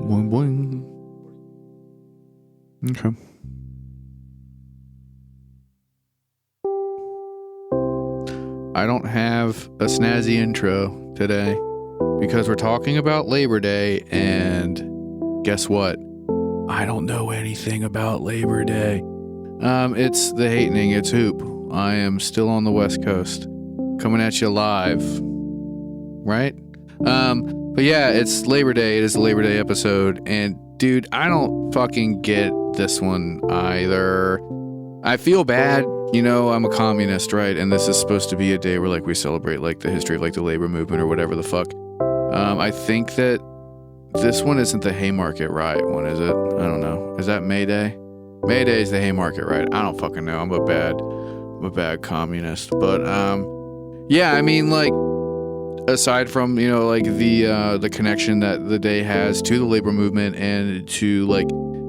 Boing, boing. Okay. I don't have a snazzy intro today because we're talking about Labor Day, and guess what? I don't know anything about Labor Day. It's the Hatening, it's Hoop. I am still on the West Coast, coming at you live, right? But yeah, it's Labor Day. It is the Labor Day episode, and dude, I don't fucking get this one either. I feel bad, you know, I'm a communist, right? And this is supposed to be a day where, like, we celebrate, like, the history of, like, the labor movement or whatever the fuck. I think that this one isn't the Haymarket Riot one, is it? I don't know. Is that May Day? May Day is the Haymarket Riot. I don't fucking know. I'm a bad communist. But, yeah, I mean, like, aside from, you know, like, the connection that the day has to the labor movement and to, like,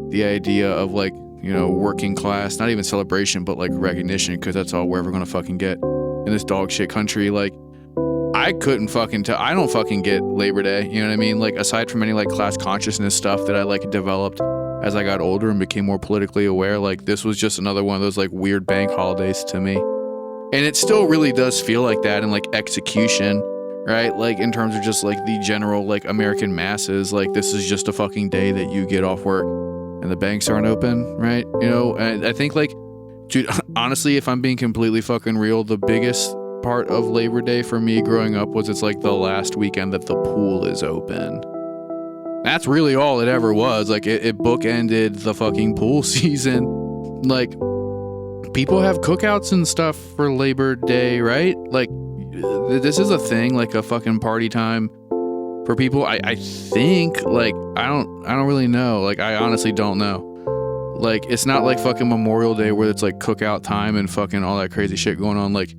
the idea of, like, you know, working class, not even celebration, but, like, recognition, because that's all we're ever gonna fucking get in this dog shit country. Like, I couldn't fucking tell. I don't fucking get Labor Day, you know what I mean? Like, aside from any, like, class consciousness stuff that I, like, developed as I got older and became more politically aware, like, this was just another one of those, like, weird bank holidays to me. And it still really does feel like that in, like, execution, right? Like, in terms of just, like, the general, like, American masses, like, this is just a fucking day that you get off work and the banks aren't open, right? You know, and I think, like, dude, honestly, if I'm being completely fucking real, the biggest part of Labor Day for me growing up was it's, like, the last weekend that the pool is open. That's really all it ever was. Like, it bookended the fucking pool season. Like, people have cookouts and stuff for Labor Day, right? Like, this is a thing, like a fucking party time for people. I think, like, I don't really know. Like, I honestly don't know. Like, it's not like fucking Memorial Day where it's like cookout time and fucking all that crazy shit going on. Like,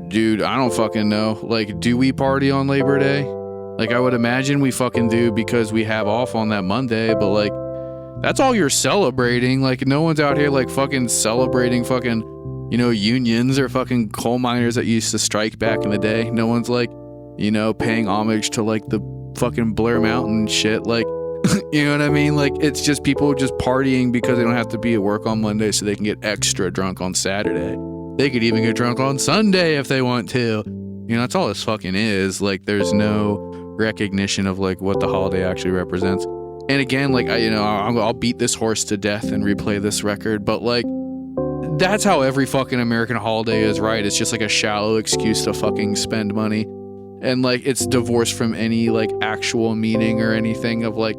dude, I don't fucking know. Like, do we party on Labor Day? Like, I would imagine we fucking do because we have off on that Monday, but, like, that's all you're celebrating. Like, no one's out here, like, fucking celebrating fucking, you know, unions or fucking coal miners that used to strike back in the day. No one's, like, you know, paying homage to, like, the fucking Blair Mountain shit. Like, you know what I mean? Like, it's just people just partying because they don't have to be at work on Monday so they can get extra drunk on Saturday. They could even get drunk on Sunday if they want to. You know, that's all this fucking is. Like, there's no recognition of, like, what the holiday actually represents. And again, like, I'll beat this horse to death and replay this record, but, like, that's how every fucking American holiday is, right? It's just, like, a shallow excuse to fucking spend money. And, like, it's divorced from any, like, actual meaning or anything of, like,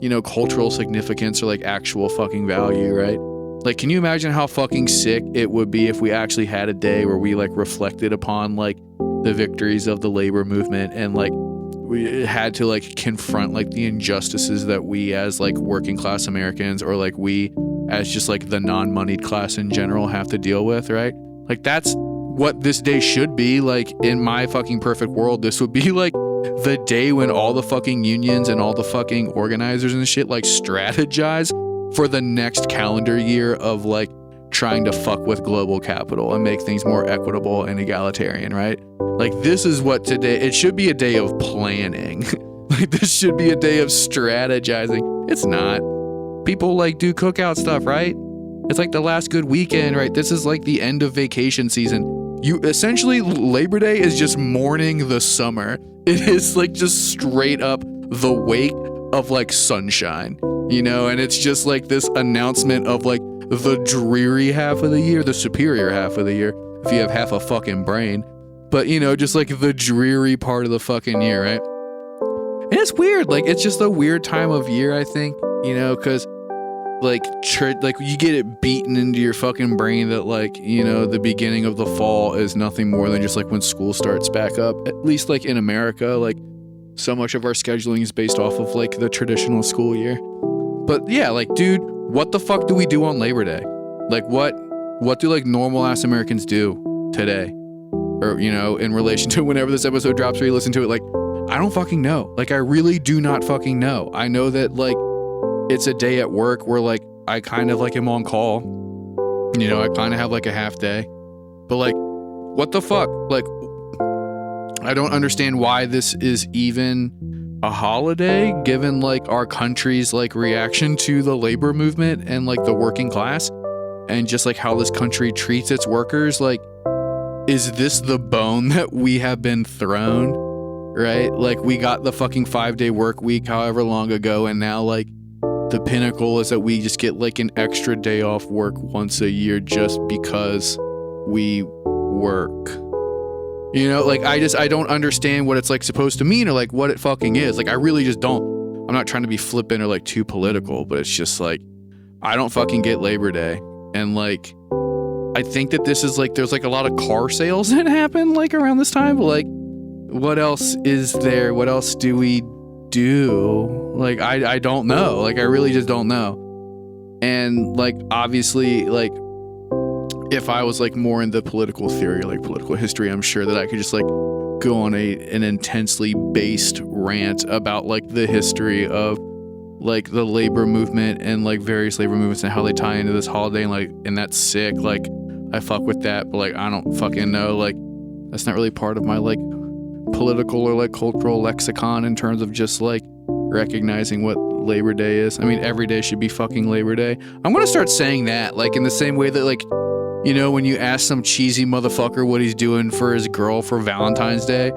you know, cultural significance or, like, actual fucking value, right? Like, can you imagine how fucking sick it would be if we actually had a day where we, like, reflected upon, like, the victories of the labor movement and, like, we had to, like, confront, like, the injustices that we as, like, working class Americans or, like, we as just, like, the non-moneyed class in general have to deal with, right? Like, that's what this day should be. Like, in my fucking perfect world, this would be, like, the day when all the fucking unions and all the fucking organizers and shit, like, strategize for the next calendar year of, like, trying to fuck with global capital and make things more equitable and egalitarian, right? Like, this is what today, it should be a day of planning. Like, this should be a day of strategizing. It's not. People, like, do cookout stuff, right? It's like the last good weekend, right? This is like the end of vacation season. You essentially, Labor Day is just mourning the summer. It is, like, just straight up the wake of, like, sunshine, you know? And it's just like this announcement of, like, the dreary half of the year, the superior half of the year, if you have half a fucking brain. But, you know, just, like, the dreary part of the fucking year, right? And it's weird. Like, it's just a weird time of year, I think, you know, because, like, you get it beaten into your fucking brain that, like, you know, the beginning of the fall is nothing more than just, like, when school starts back up. At least, like, in America, like, so much of our scheduling is based off of, like, the traditional school year. But yeah, like, dude, what the fuck do we do on Labor Day? Like, what do, like, normal ass Americans do today? Or, you know, in relation to whenever this episode drops or you listen to it, like, I don't fucking know. Like, I really do not fucking know. I know that, like, it's a day at work where, like, I kind of, like, am on call. You know, I kind of have, like, a half day. But, like, what the fuck? Like, I don't understand why this is even a holiday given like our country's like reaction to the labor movement and like the working class and just like how this country treats its workers. Like, is this the bone that we have been thrown, right? Like, we got the fucking 5-day work week however long ago, and now like the pinnacle is that we just get like an extra day off work once a year just because we work. You know, like, I don't understand what it's like supposed to mean or like what it fucking is. Like, I really just don't. I'm not trying to be flippant or like too political, but it's just like, I don't fucking get Labor Day. And like, I think that this is like, there's like a lot of car sales that happen like around this time, but like, what else is there? What else do we do? Like, I don't know. Like, I really just don't know. And like, obviously, like, if I was like more into political theory, like political history, I'm sure that I could just like go on an intensely based rant about like the history of like the labor movement and like various labor movements and how they tie into this holiday, and like, and that's sick. Like, I fuck with that, but like, I don't fucking know. Like, that's not really part of my like political or like cultural lexicon in terms of just like recognizing what Labor Day is. I mean, every day should be fucking Labor Day. I'm gonna start saying that, like, in the same way that, like, you know, when you ask some cheesy motherfucker what he's doing for his girl for Valentine's Day,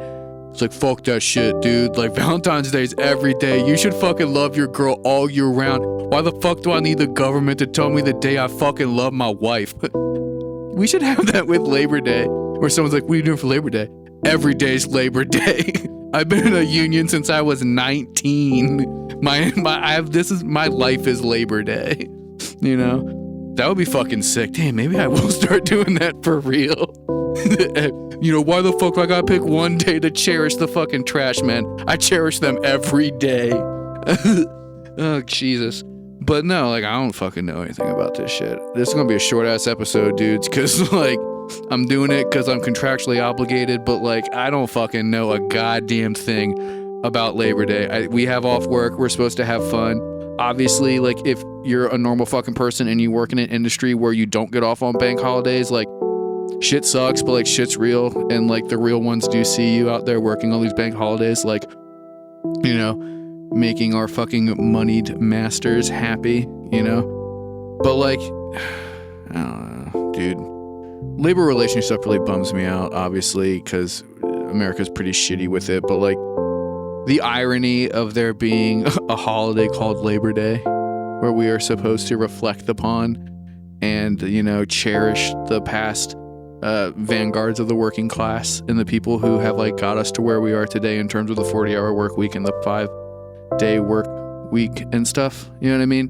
it's like, fuck that shit, dude. Like, Valentine's Day is every day. You should fucking love your girl all year round. Why the fuck do I need the government to tell me the day I fucking love my wife? We should have that with Labor Day, where someone's like, what are you doing for Labor Day? Every day's Labor Day. I've been in a union since I was 19. My life is Labor Day. You know? That would be fucking sick. Damn, maybe I will start doing that for real. You know, why the fuck do I gotta pick one day to cherish the fucking trash, man? I cherish them every day. Oh, Jesus. But no, like, I don't fucking know anything about this shit. This is gonna be a short-ass episode, dudes, because, like, I'm doing it because I'm contractually obligated, but, like, I don't fucking know a goddamn thing about Labor Day. We have off work. We're supposed to have fun. Obviously, like, if you're a normal fucking person and you work in an industry where you don't get off on bank holidays, like, shit sucks, but, like, shit's real. And, like, the real ones do see you out there working on these bank holidays, like, you know, making our fucking moneyed masters happy, you know? But, like, I don't know, dude. Labor relations stuff really bums me out, obviously, because America's pretty shitty with it, but, like, the irony of there being a holiday called Labor Day where we are supposed to reflect upon and, you know, cherish the past vanguards of the working class and the people who have, like, got us to where we are today in terms of the 40-hour work week and the 5-day work week and stuff. You know what I mean?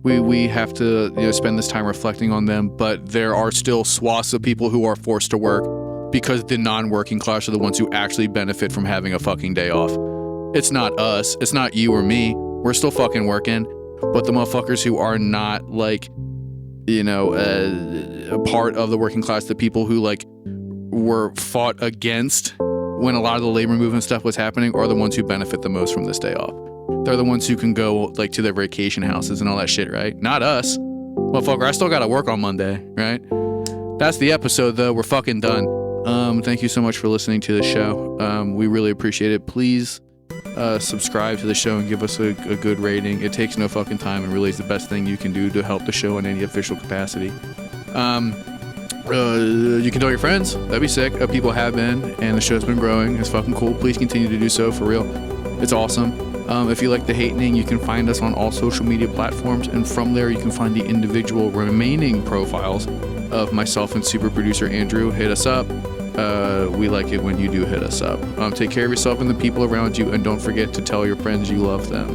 We have to, you know, spend this time reflecting on them, but there are still swaths of people who are forced to work because the non-working class are the ones who actually benefit from having a fucking day off. It's not us. It's not you or me. We're still fucking working. But the motherfuckers who are not, like, you know, a part of the working class, the people who, like, were fought against when a lot of the labor movement stuff was happening, are the ones who benefit the most from this day off. They're the ones who can go, like, to their vacation houses and all that shit, right? Not us. Motherfucker, I still gotta work on Monday, right? That's the episode, though. We're fucking done. Thank you so much for listening to the show. We really appreciate it. Please subscribe to the show and give us a good rating. It takes no fucking time and really is the best thing you can do to help the show in any official capacity. You can tell your friends. That'd be sick. People have been, and the show's been growing. It's fucking cool. Please continue to do so, for real. It's awesome. If you like the Hatening, you can find us on all social media platforms, and from there you can find the individual remaining profiles of myself and super producer Andrew. Hit us up. We like it when you do hit us up. Take care of yourself and the people around you, and don't forget to tell your friends you love them.